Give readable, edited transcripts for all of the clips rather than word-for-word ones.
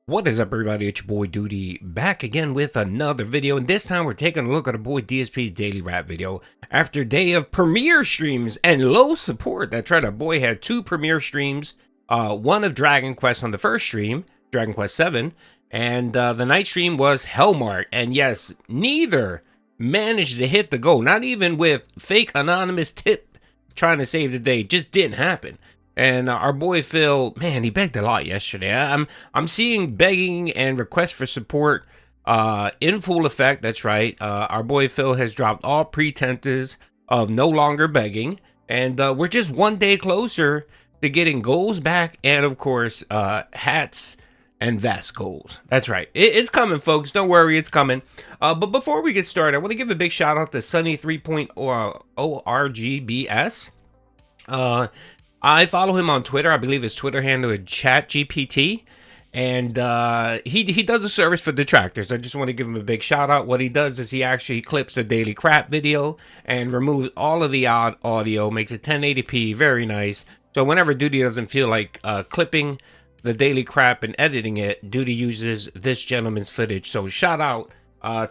What is up, everybody? It's your boy Doody back again with another video, and this time we're taking a look at our boy DSP's daily rap video. After a day of premiere streams and low support, that's right, our boy had two premiere streams, one of Dragon Quest on the first stream, Dragon Quest 7, and the night stream was Hellmark, and yes, neither managed to hit the goal, not even with fake anonymous tip trying to save the day. Just didn't happen. And our boy Phil, man, he begged a lot yesterday. I'm seeing begging and requests for support in full effect. That's right. Our boy Phil has dropped all pretenses of no longer begging, and we're just one day closer to getting goals back, and of course, hats and vest goals. That's right. It's coming, folks. Don't worry, it's coming. But before we get started, I want to give a big shout out to Sunny 3.0 ORGBS. I follow him on Twitter. I believe his Twitter handle is ChatGPT, and he does a service for detractors. I just want to give him a big shout out. What he does is he actually clips a daily crap video and removes all of the odd audio, makes it 1080p, very nice. So whenever Doody doesn't feel like clipping the daily crap and editing it, Doody uses this gentleman's footage. So shout out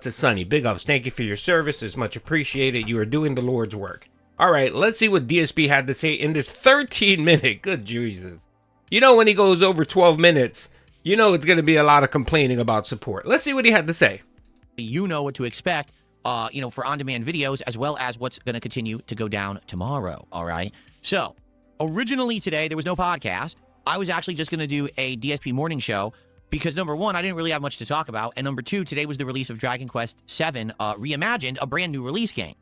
to Sunny. Big ups. Thank you for your service. It's much appreciated. You are doing the Lord's work. All right, let's see what DSP had to say in this 13-minute. Good Jesus. You know, when he goes over 12 minutes, you know it's going to be a lot of complaining about support. Let's see what he had to say. You know what to expect, for on-demand videos, as well as what's going to continue to go down tomorrow, all right? So, originally today, there was no podcast. I was actually just going to do a DSP morning show because, number one, I didn't really have much to talk about, and number two, today was the release of Dragon Quest 7 Reimagined, a brand new release game.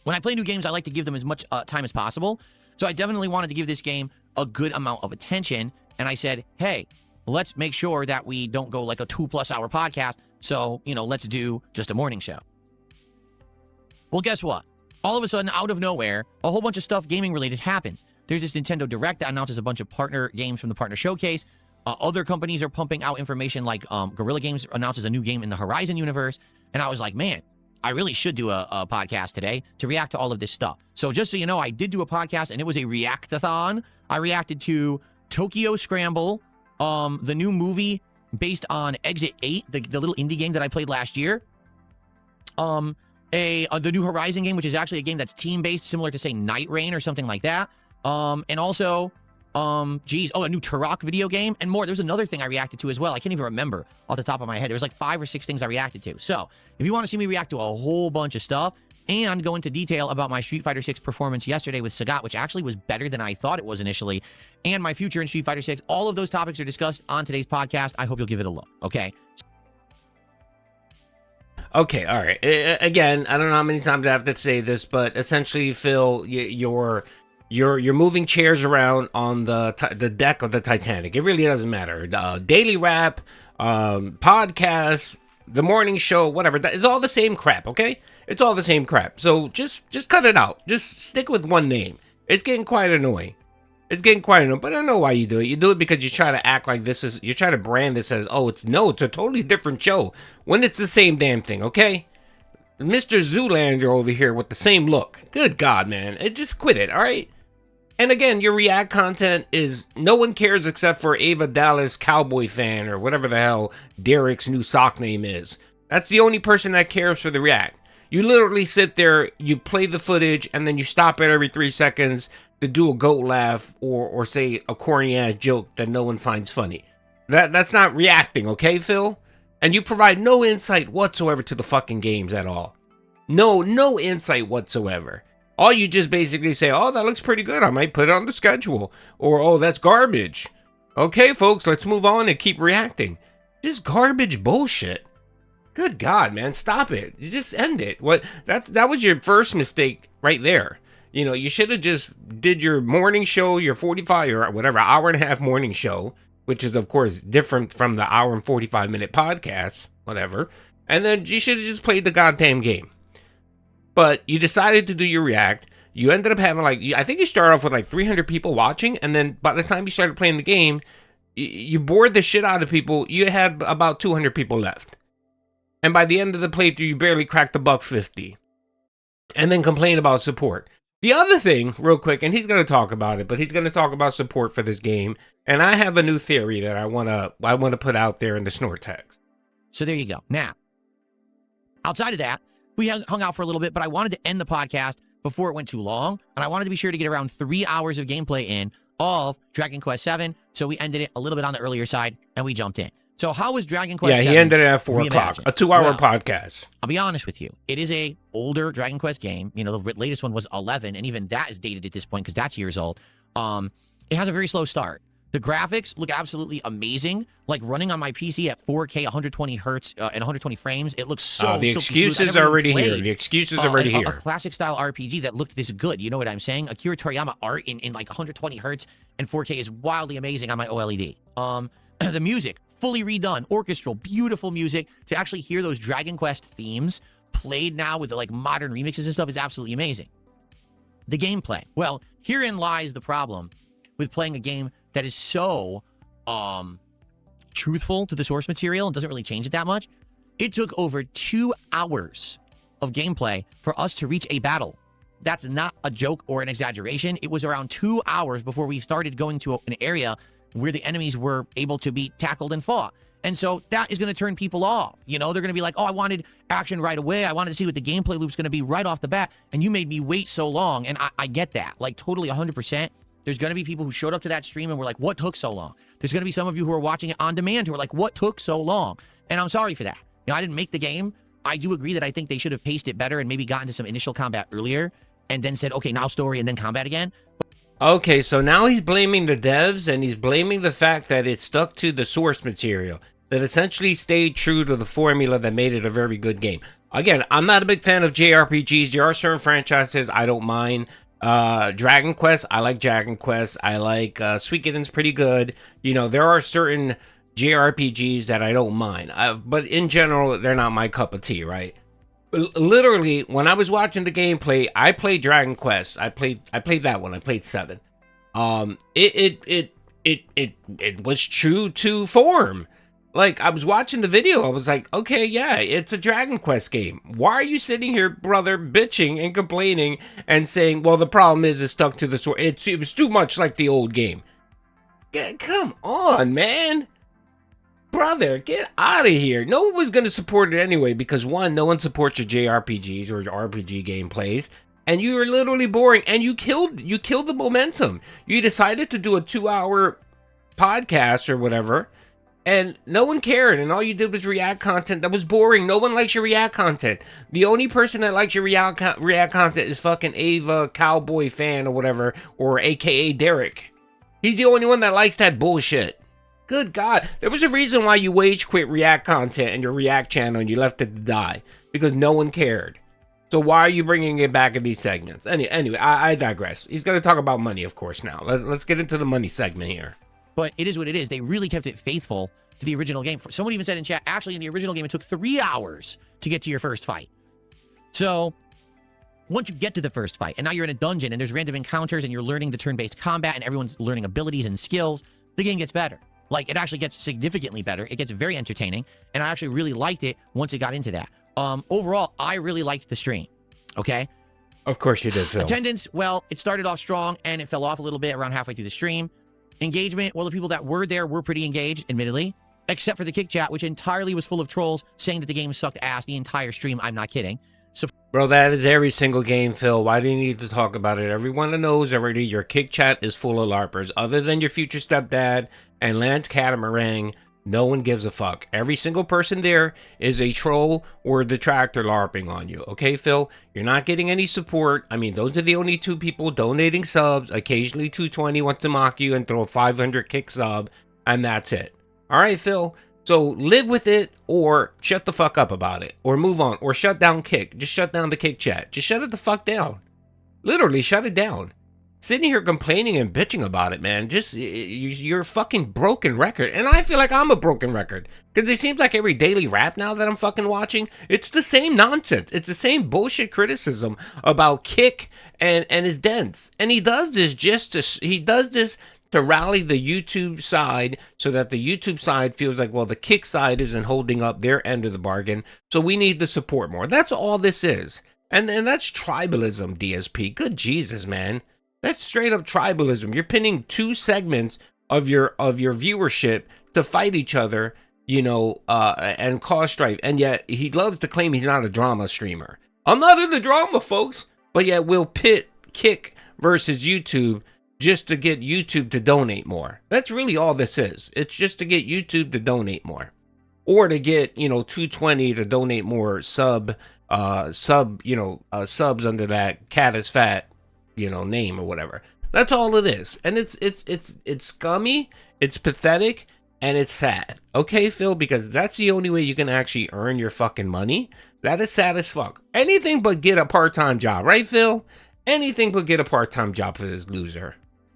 When I play new games, I like to give them as much time as possible. So I definitely wanted to give this game a good amount of attention. And I said, hey, let's make sure that we don't go like a 2+ hour podcast. So, let's do just a morning show. Well, guess what? All of a sudden, out of nowhere, a whole bunch of stuff gaming related happens. There's this Nintendo Direct that announces a bunch of partner games from the partner showcase. Other companies are pumping out information like Guerrilla Games announces a new game in the Horizon universe. And I was like, man, I really should do a podcast today to react to all of this stuff. So just so you know, I did do a podcast, and it was a react-a-thon. I reacted to Tokyo Scramble, the new movie based on Exit 8, the little indie game that I played last year. The new Horizon game, which is actually a game that's team-based, similar to, say, Night Rain or something like that. And also, a new Turok video game and more. There's another thing I reacted to as well. I can't even remember off the top of my head. There was like 5 or 6 things I reacted to. So if you want to see me react to a whole bunch of stuff and go into detail about my Street Fighter 6 performance yesterday with Sagat, which actually was better than I thought it was initially, and my future in Street Fighter 6, all of those topics are discussed on today's podcast. I hope you'll give it a look. Okay. Okay, all right. Again, I don't know how many times I have to say this, but essentially, Phil, you're moving chairs around on the deck of the Titanic. It really doesn't matter. Daily rap, podcast, the morning show, whatever. That is all the same crap, okay? It's all the same crap. So just cut it out. Just stick with one name. It's getting quite annoying. But I don't know why you do it. You do it because you try to act like you try to brand this as, it's a totally different show when it's the same damn thing, okay? Mr. Zoolander over here with the same look. Good God, man. Just quit it, all right? And again, your React content is no one cares except for Ava Dallas Cowboy fan or whatever the hell Derek's new sock name is. That's the only person that cares for the React. You literally sit there, you play the footage, and then you stop it every 3 seconds to do a goat laugh or say a corny ass joke that no one finds funny. That's not reacting, okay, Phil? And you provide no insight whatsoever to the fucking games at all. No insight whatsoever. All you just basically say, that looks pretty good. I might put it on the schedule. Or, that's garbage. Okay, folks, let's move on and keep reacting. Just garbage bullshit. Good God, man, stop it. You just end it. That was your first mistake right there. You should have just did your morning show, your 45 or whatever, hour and a half morning show, which is, of course, different from the hour and 45-minute podcast, whatever. And then you should have just played the goddamn game. But you decided to do your react. You ended up having I think you started off with 300 people watching. And then by the time you started playing the game, you bored the shit out of people. You had about 200 people left. And by the end of the playthrough, you barely cracked the $150. And then complain about support. The other thing, real quick, and he's going to talk about it, but he's going to talk about support for this game. And I have a new theory that I want to put out there in the snort text. So there you go. Now, outside of that, we hung out for a little bit, but I wanted to end the podcast before it went too long, and I wanted to be sure to get around 3 hours of gameplay in of Dragon Quest VII. So we ended it a little bit on the earlier side, and we jumped in. So how was Dragon Quest VII? Yeah, he ended it at 4 o'clock, a 2-hour podcast. I'll be honest with you. It is a older Dragon Quest game. You know, the latest one was 11, and even that is dated at this point because that's years old. It has a very slow start. The graphics look absolutely amazing. Like running on my PC at 4K, 120 hertz, and 120 frames. It looks so the excuses are already here. The excuses are already here. A classic style RPG that looked this good. You know what I'm saying? Akira Toriyama art in like 120 hertz and 4K is wildly amazing on my OLED. The music, fully redone, orchestral, beautiful music. To actually hear those Dragon Quest themes played now with the like modern remixes and stuff is absolutely amazing. The gameplay. Well, herein lies the problem with playing a game that is so truthful to the source material and doesn't really change it that much. It took over 2 hours of gameplay for us to reach a battle. That's not a joke or an exaggeration. It was around 2 hours before we started going to an area where the enemies were able to be tackled and fought. And so that is going to turn people off. You know, they're going to be like, oh, I wanted action right away. I wanted to see what the gameplay loop's going to be right off the bat. And you made me wait so long. And I get that. Like, totally 100%. There's going to be people who showed up to that stream and were like, what took so long? There's going to be some of you who are watching it on demand who are like, what took so long? And I'm sorry for that. You know, I didn't make the game. I do agree that I think they should have paced it better and maybe gotten to some initial combat earlier and then said, okay, now story and then combat again. Okay, so now he's blaming the devs and he's blaming the fact that it stuck to the source material, that essentially stayed true to the formula that made it a very good game. Again, I'm not a big fan of JRPGs. There are certain franchises I don't mind. Dragon Quest, I like Dragon Quest. I like Suikoden's pretty good. You know, there are certain JRPGs that I don't mind. But in general, they're not my cup of tea, right? Literally, when I was watching the gameplay, I played Dragon Quest. I played that one. I played 7. It was true to form. Like, I was watching the video, I was like, okay, yeah, it's a Dragon Quest game. Why are you sitting here, brother, bitching and complaining and saying, well, the problem is it's stuck to the source. It was too much like the old game. Come on, man. Brother, get out of here. No one was going to support it anyway because, one, no one supports your JRPGs or RPG gameplays. And you were literally boring. And you killed the momentum. You decided to do a 2-hour podcast or whatever. And no one cared, and all you did was react content that was boring. No one likes your react content. The only person that likes your react content is fucking Ava Cowboy Fan or whatever, or AKA Derek. He's the only one that likes that bullshit. Good God. There was a reason why you wage quit react content and your react channel and you left it to die. Because no one cared. So why are you bringing it back in these segments? Anyway, I digress. He's going to talk about money, of course, now. Let's get into the money segment here. But it is what it is. They really kept it faithful to the original game. Someone even said in chat, actually, in the original game, it took 3 hours to get to your first fight. So once you get to the first fight, and now you're in a dungeon, and there's random encounters, and you're learning the turn-based combat, and everyone's learning abilities and skills, the game gets better. Like, it actually gets significantly better. It gets very entertaining, and I actually really liked it once it got into that. Overall, I really liked the stream, okay? Of course you did, Phil. Attendance, well, it started off strong, and it fell off a little bit around halfway through the stream. Engagement, well, the people that were there were pretty engaged, admittedly, except for the Kick Chat, which entirely was full of trolls saying that the game sucked ass the entire stream. I'm not kidding. So, bro, that is every single game, Phil. Why do you need to talk about it? Everyone knows already your Kick Chat is full of LARPers. Other than your future stepdad and Lance Catamarang, no one gives a fuck. Every single person there is a troll or a detractor LARPing on you. Okay, Phil? You're not getting any support. I mean, those are the only 2 people donating subs. Occasionally 220 wants to mock you and throw a 500 kick sub, and that's it. All right, Phil? So live with it or shut the fuck up about it. Or move on. Or shut down Kick. Just shut down the Kick Chat. Just shut it the fuck down. Literally, shut it down. Sitting here complaining and bitching about it, man. Just, you're a fucking broken record. And I feel like I'm a broken record. Because it seems like every daily rap now that I'm fucking watching, it's the same nonsense. It's the same bullshit criticism about Kick and his dents. And he does this to rally the YouTube side so that the YouTube side feels like, well, the Kick side isn't holding up their end of the bargain. So we need to support more. That's all this is. And that's tribalism, DSP. Good Jesus, man. That's straight up tribalism. You're pinning two segments of your viewership to fight each other, you know, and cause strife. And yet he loves to claim he's not a drama streamer. I'm not in the drama, folks. But yet we'll pit Kick versus YouTube just to get YouTube to donate more. That's really all this is. It's just to get YouTube to donate more. Or to get, you know, 220 to donate more subs under that cat is fat, you know, name or whatever. That's all it is. And it's scummy, it's pathetic, and it's sad. Okay, Phil, because that's the only way you can actually earn your fucking money. That is sad as fuck. Anything but get a part-time job, right, Phil? Anything but get a part-time job for this loser.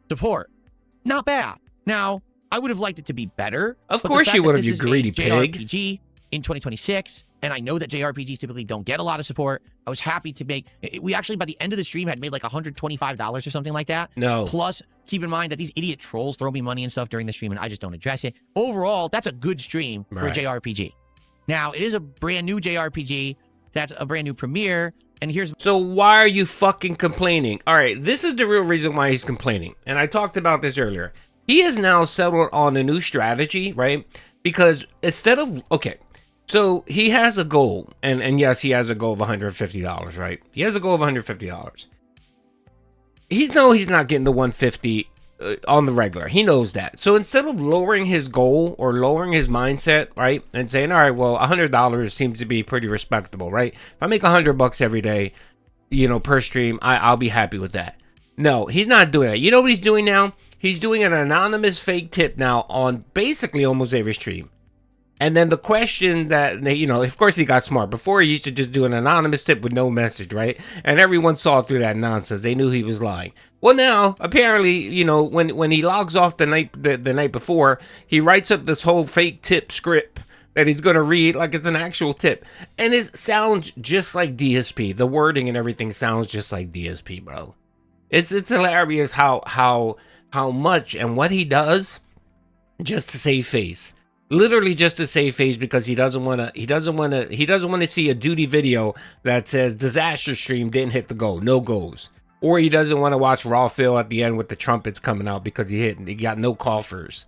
Support. Not bad. Now, I would have liked it to be better. Of course you would have, you greedy pig. JRPG in 2026, and I know that JRPGs typically don't get a lot of support. I was happy to make... We actually, by the end of the stream, had made like $125 or something like that. No. Plus, keep in mind that these idiot trolls throw me money and stuff during the stream, and I just don't address it. Overall, that's a good stream for a JRPG. Now, it is a brand new JRPG. That's a brand new premiere. And here's... So why are you fucking complaining? All right, this is the real reason why he's complaining. And I talked about this earlier. He has now settled on a new strategy, right? Because instead of... Okay, so he has a goal. And yes, he has a goal of $150, right? He has a goal of $150. He's not getting the 150 on the regular. He knows that. So instead of lowering his goal or lowering his mindset, right, and saying, all right, well, $100 seems to be pretty respectable, right? If I make $100 every day, you know, per stream, I'll be happy with that. No, he's not doing that. You know what he's doing now? He's doing an anonymous fake tip now on basically almost every stream. And then the question that, you know, of course he got smart. Before he used to just do an anonymous tip with no message, right? And everyone saw through that nonsense. They knew he was lying. Well, now, apparently, you know, when he logs off the night before, he writes up this whole fake tip script that he's going to read like it's an actual tip. And it sounds just like DSP. The wording and everything sounds just like DSP, bro. It's hilarious how much and what he does just to save face. Literally just to save face, because he doesn't want to see a Doody video that says disaster stream didn't hit the goal, no goals. Or he doesn't want to watch Raw Phil at the end with the trumpets coming out because he got no coffers.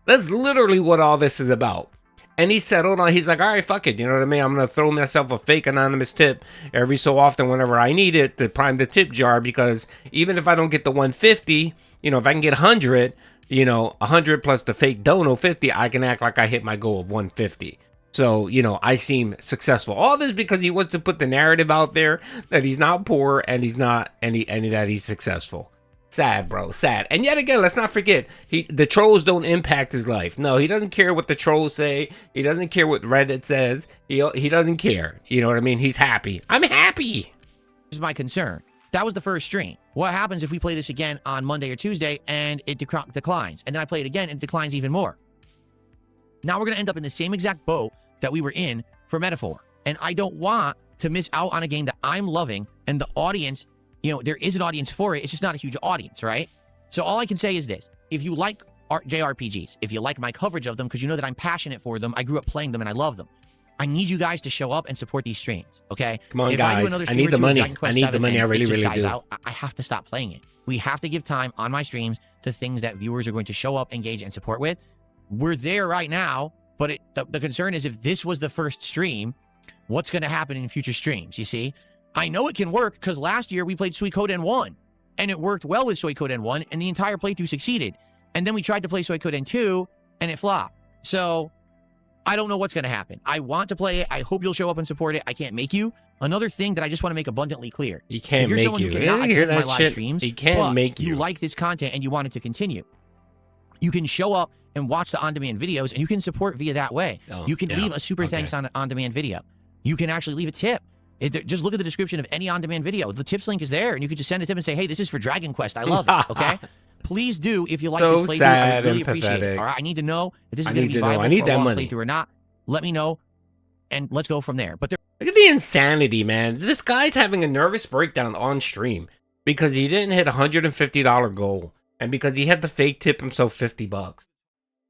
That's literally what all this is about. And he settled on, he's like, all right, fuck it, you know what I mean? I'm going to throw myself a fake anonymous tip every so often whenever I need it to prime the tip jar, because even if I don't get the 150, you know, if I can get 100, you know, 100 plus the fake dono 50, I can act like I hit my goal of 150. So, you know, I seem successful. All this because he wants to put the narrative out there that he's not poor and he's not any that he's successful. Sad, bro, sad. And yet again, let's not forget, the trolls don't impact his life. No, he doesn't care what the trolls say. He doesn't care what Reddit says. He doesn't care. You know what I mean? He's happy. I'm happy. This is my concern. That was the first stream. What happens if we play this again on Monday or Tuesday and it declines? And then I play it again and it declines even more. Now we're going to end up in the same exact boat that we were in for Metaphor. And I don't want to miss out on a game that I'm loving and the audience, you know, there is an audience for it. It's just not a huge audience, right? So all I can say is this. If you like JRPGs, if you like my coverage of them, because you know that I'm passionate for them, I grew up playing them and I love them, I need you guys to show up and support these streams, okay? Come on, guys. I need the money. I need the money. I really do. I have to stop playing it. We have to give time on my streams to things that viewers are going to show up, engage, and support with. We're there right now, but the concern is if this was the first stream, what's going to happen in future streams, you see? I know it can work because last year we played Suikoden 1, and it worked well with Suikoden 1, and the entire playthrough succeeded. And then we tried to play Suikoden 2, and it flopped. So I don't know what's going to happen. I want to play it. I hope you'll show up and support it. I can't make you. Another thing that I just want to make abundantly clear. He can't make you. Who cannot attend my live streams, he can't make you. You like this content and you want it to continue, you can show up and watch the on-demand videos, and you can support via that way. You can leave a super thanks on an on-demand video. You can actually leave a tip. Just look at the description of any on-demand video. The tips link is there, and you can just send a tip and say, hey, this is for Dragon Quest. I love it, okay? Please do if you like this playthrough. I really appreciate it. All right, I need to know if this is going to be viable for a long playthrough or not. Let me know, and let's go from there. But look at the insanity, man. This guy's having a nervous breakdown on stream because he didn't hit a $150 goal, and because he had to fake tip himself $50.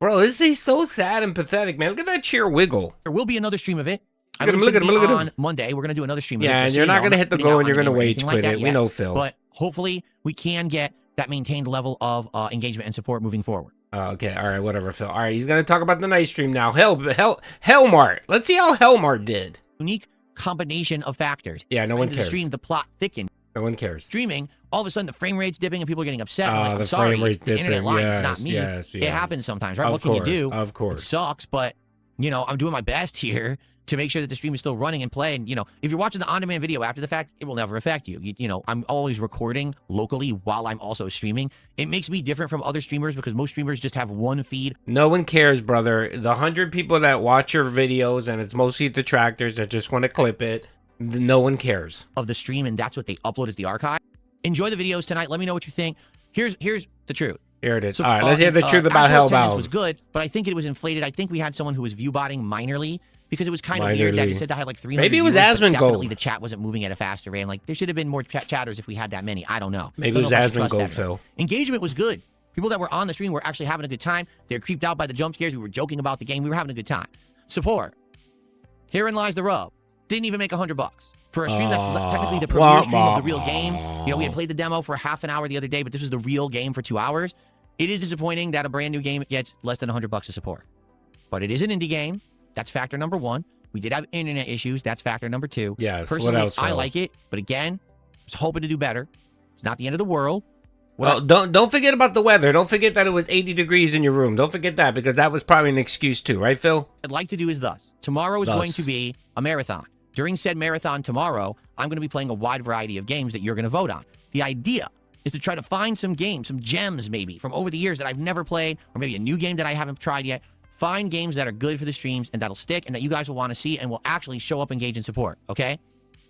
Bro, this is so sad and pathetic, man. Look at that chair wiggle. There will be another stream of it. I Look at him, look at him, look at him. On Monday, we're going to do another stream. Yeah, and you're not going to hit the goal and you're going to rage quit it. We know, Phil. But hopefully we can get that maintained level of engagement and support moving forward. Okay, all right, whatever, Phil. All right, he's going to talk about the night stream now. Hellmark. Let's see how Hellmark did. Unique combination of factors. Yeah, no one cares. The stream, the plot thickened. No one cares. Streaming, all of a sudden the frame rate's dipping and people are getting upset. Like, the I'm sorry, frame rate's the internet dipping. line, Yes, it's not me. yes. It happens sometimes, right? Of What course, can you do? Of course. It sucks, but, you know, I'm doing my best here to make sure that the stream is still running and playing. You know, if you're watching the on-demand video after the fact, it will never affect you. You know, I'm always recording locally while I'm also streaming. It makes me different from other streamers because most streamers just have one feed. No one cares, brother. The 100 people that watch your videos, and it's mostly detractors that just want to clip it, no one cares. Of the stream, and that's what they upload as the archive. Enjoy the videos tonight. Let me know what you think. Here's the truth. Here it is. So, all right, let's hear the truth about Hellbound. Was good, but I think it was inflated. I think we had someone who was view botting minorly because it was kind of weird that he said I had like 300 Maybe it was Asmongold. Definitely the chat wasn't moving at a faster rate. Like there should have been more chatters if we had that many. I don't know. Maybe it was Asmongold, Phil. Engagement was good. People that were on the stream were actually having a good time. They were creeped out by the jump scares. We were joking about the game. We were having a good time. Support. Herein lies the rub. Didn't even make $100 for a stream that's technically the premiere stream of the real game. You know, we had played the demo for half an hour the other day, but this was the real game for 2 hours. It is disappointing that a brand new game gets less than $100 of support, but it is an indie game. That's factor number one. We did have internet issues. That's factor number two. Yes. Personally, what else, I like it, but again, I was hoping to do better. It's not the end of the world. Well, don't forget about the weather. Don't forget that it was 80 degrees in your room. Don't forget that because that was probably an excuse too, right, Phil? I'd like to do is thus. Tomorrow is going to be a marathon. During said marathon tomorrow, I'm going to be playing a wide variety of games that you're going to vote on. The idea is to try to find some games, some gems maybe from over the years that I've never played, or maybe a new game that I haven't tried yet. Find games that are good for the streams and that'll stick and that you guys will want to see and will actually show up, engage, and support, okay?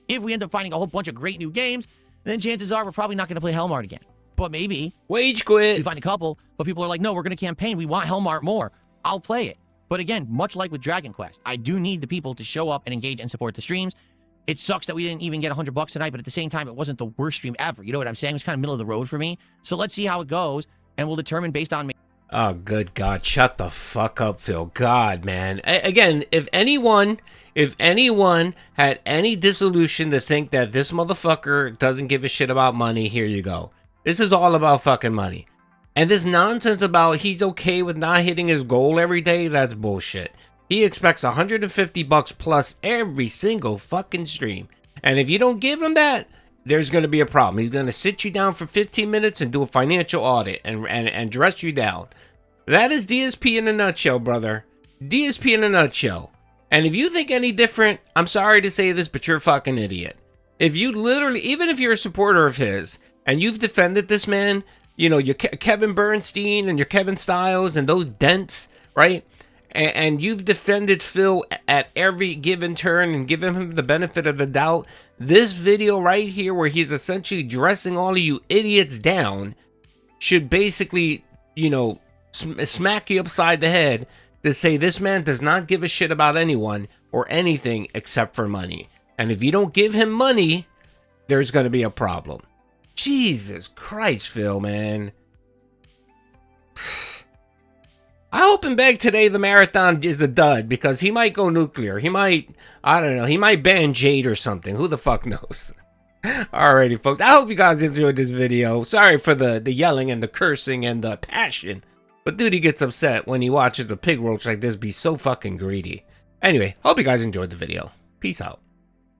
If we end up finding a whole bunch of great new games, then chances are we're probably not going to play Hellmark again. But maybe wage quit. We find a couple, but people are like, no, we're going to campaign. We want Hellmark more. I'll play it. But again, much like with Dragon Quest, I do need the people to show up and engage and support the streams. It sucks that we didn't even get $100 tonight, but at the same time, it wasn't the worst stream ever. You know what I'm saying? It was kind of middle of the road for me. So let's see how it goes, and we'll determine based on me. Oh, good God. Shut the fuck up, Phil. God, man. Again, if anyone had any dissolution to think that this motherfucker doesn't give a shit about money, here you go. This is all about fucking money. And this nonsense about he's okay with not hitting his goal every day, that's bullshit. He expects $150 plus every single fucking stream. And if you don't give him that, there's going to be a problem. He's going to sit you down for 15 minutes and do a financial audit and dress you down. That is DSP in a nutshell, brother. DSP in a nutshell. And if you think any different, I'm sorry to say this, but you're a fucking idiot. If you literally, even if you're a supporter of his, and you've defended this man, you know, your Kevin Bernstein and your Kevin Styles and those Dents, right? And you've defended Phil at every given turn and given him the benefit of the doubt. This video right here where he's essentially dressing all of you idiots down should basically, you know, smack you upside the head to say this man does not give a shit about anyone or anything except for money. And if you don't give him money, there's going to be a problem. Jesus Christ, Phil, man. I hope and beg today the marathon is a dud because he might go nuclear. He might, I don't know, he might ban Jade or something. Who the fuck knows? Alrighty, folks. I hope you guys enjoyed this video. Sorry for the yelling and the cursing and the passion. But Doody gets upset when he watches a pig roach like this be so fucking greedy. Anyway, hope you guys enjoyed the video. Peace out.